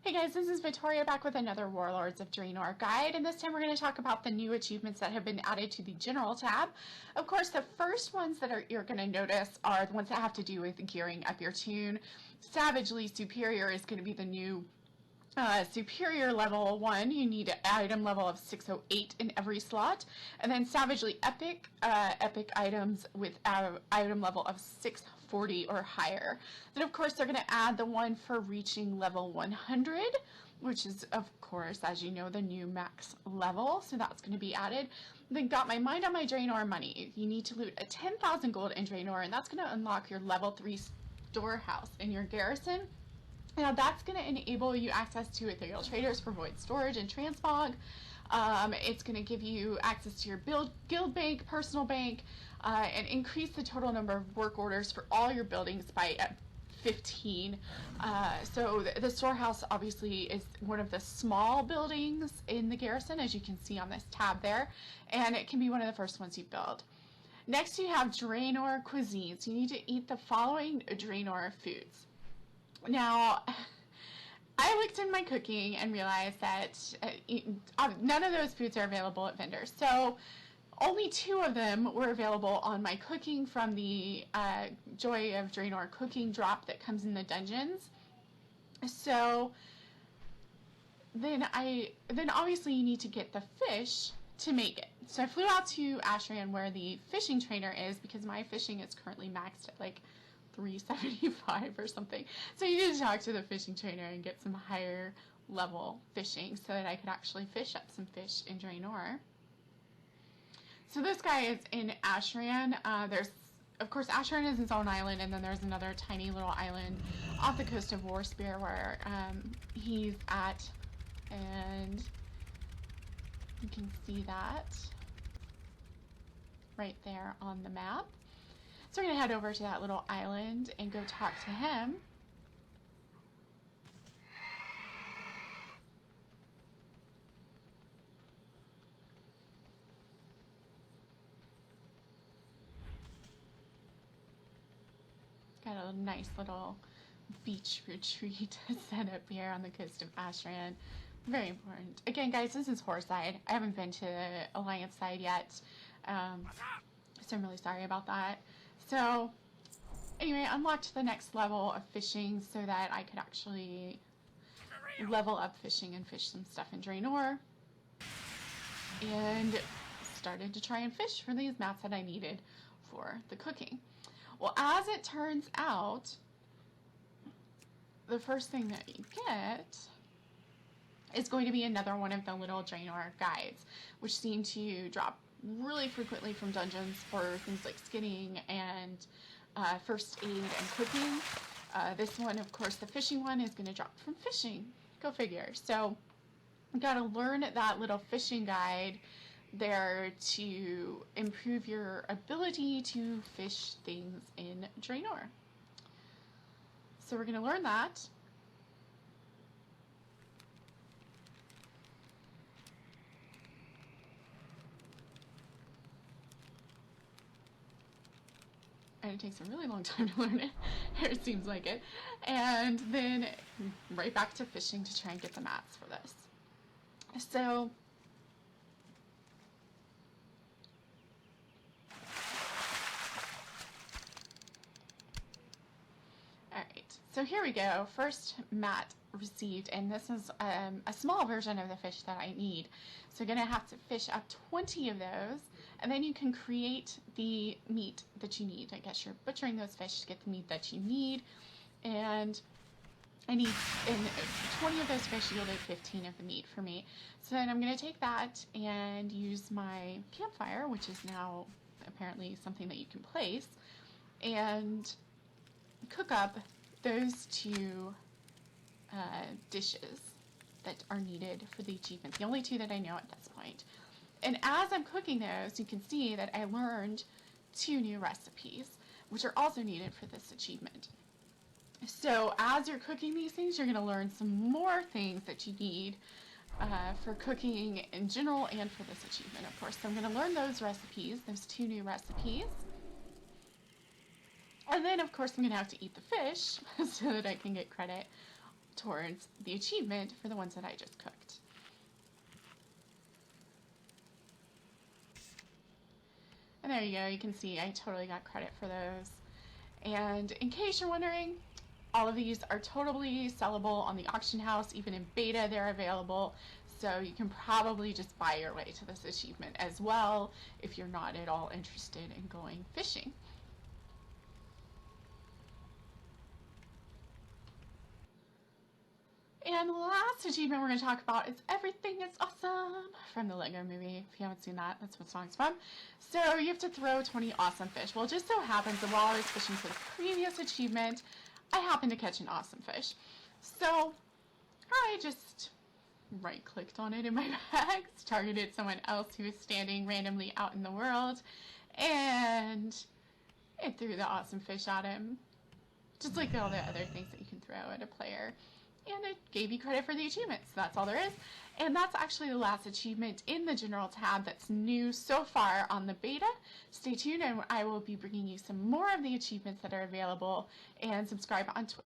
Hey guys, this is Victoria back with another Warlords of Draenor guide, and this time we're going to talk about the new achievements that have been added to the General tab. Of course, the first ones that you're going to notice are the ones that have to do with gearing up your toon. Savagely Superior is going to be the new Superior level 1. You need an item level of 608 in every slot, and then Savagely Epic, epic items with item level of 640 or higher. Then of course they're going to add the one for reaching level 100, which is of course, as you know, the new max level, so that's going to be added. Then got my mind on my Draenor money. You need to loot a 10,000 gold in Draenor, and that's going to unlock your level 3 storehouse in your garrison. Now that's going to enable you access to ethereal traders for void storage and transmog. It's going to give you access to your guild bank, personal bank, and increase the total number of work orders for all your buildings by 15. So the storehouse obviously is one of the small buildings in the garrison, as you can see on this tab there, and it can be one of the first ones you build. Next you have Draenor cuisines. You need to eat the following Draenor foods. Now, I looked in my cooking and realized that none of those foods are available at vendors. So only 2 of them were available on my cooking from the Joy of Draenor cooking drop that comes in the dungeons. So then obviously you need to get the fish to make it. So I flew out to Ashran where the fishing trainer is, because my fishing is currently maxed at like 375 or something. So you need to talk to the fishing trainer and get some higher level fishing so that I could actually fish up some fish in Draenor. So this guy is in Ashran. There's, of course, Ashran is its own island, and then there's another tiny little island off the coast of Warspear where he's at, and you can see that right there on the map. So we're going to head over to that little island and go talk to him. Got a nice little beach retreat set up here on the coast of Ashran. Very important. Again, guys, this is Horside. I haven't been to the Alliance side yet, so I'm really sorry about that. So anyway, unlocked the next level of fishing so that I could actually level up fishing and fish some stuff in Draenor, and started to try and fish for these mats that I needed for the cooking. Well, as it turns out, the first thing that you get is going to be another one of the little Draenor guides, which seem to drop really frequently from dungeons for things like skinning and first aid and cooking. This one, of course, the fishing one, is going to drop from fishing. Go figure. So you got to learn that little fishing guide there to improve your ability to fish things in Draenor. So we're going to learn that. And it takes a really long time to learn it. It seems like it. And then right back to fishing to try and get the mats for this. So alright, so here we go. First mat received, and this is a small version of the fish that I need. So you're going to have to fish up 20 of those, and then you can create the meat that you need. I guess you're butchering those fish to get the meat that you need, and 20 of those fish yielded 15 of the meat for me. So then I'm going to take that and use my campfire, which is now apparently something that you can place, and cook up those 2 dishes that are needed for the achievement. The only 2 that I know at this point. And as I'm cooking those, you can see that I learned 2 new recipes, which are also needed for this achievement. So as you're cooking these things, you're going to learn some more things that you need for cooking in general and for this achievement, of course. So I'm going to learn those recipes, those 2 new recipes. And then, of course, I'm going to have to eat the fish so that I can get credit towards the achievement for the ones that I just cooked. And there you go, you can see I totally got credit for those. And in case you're wondering, all of these are totally sellable on the auction house. Even in beta they're available, so you can probably just buy your way to this achievement as well if you're not at all interested in going fishing. And the last achievement we're going to talk about is Everything is Awesome from the Lego Movie. If you haven't seen that, that's what the song's from. So you have to throw 20 awesome fish. Well, it just so happens that while I was fishing for the previous achievement, I happened to catch an awesome fish. So I just right-clicked on it in my bags, targeted someone else who was standing randomly out in the world, and it threw the awesome fish at him. Just like all the other things that you can throw at a player. And it gave you credit for the achievement, so that's all there is. And that's actually the last achievement in the general tab that's new so far on the beta. Stay tuned, and I will be bringing you some more of the achievements that are available, and subscribe on Twitch.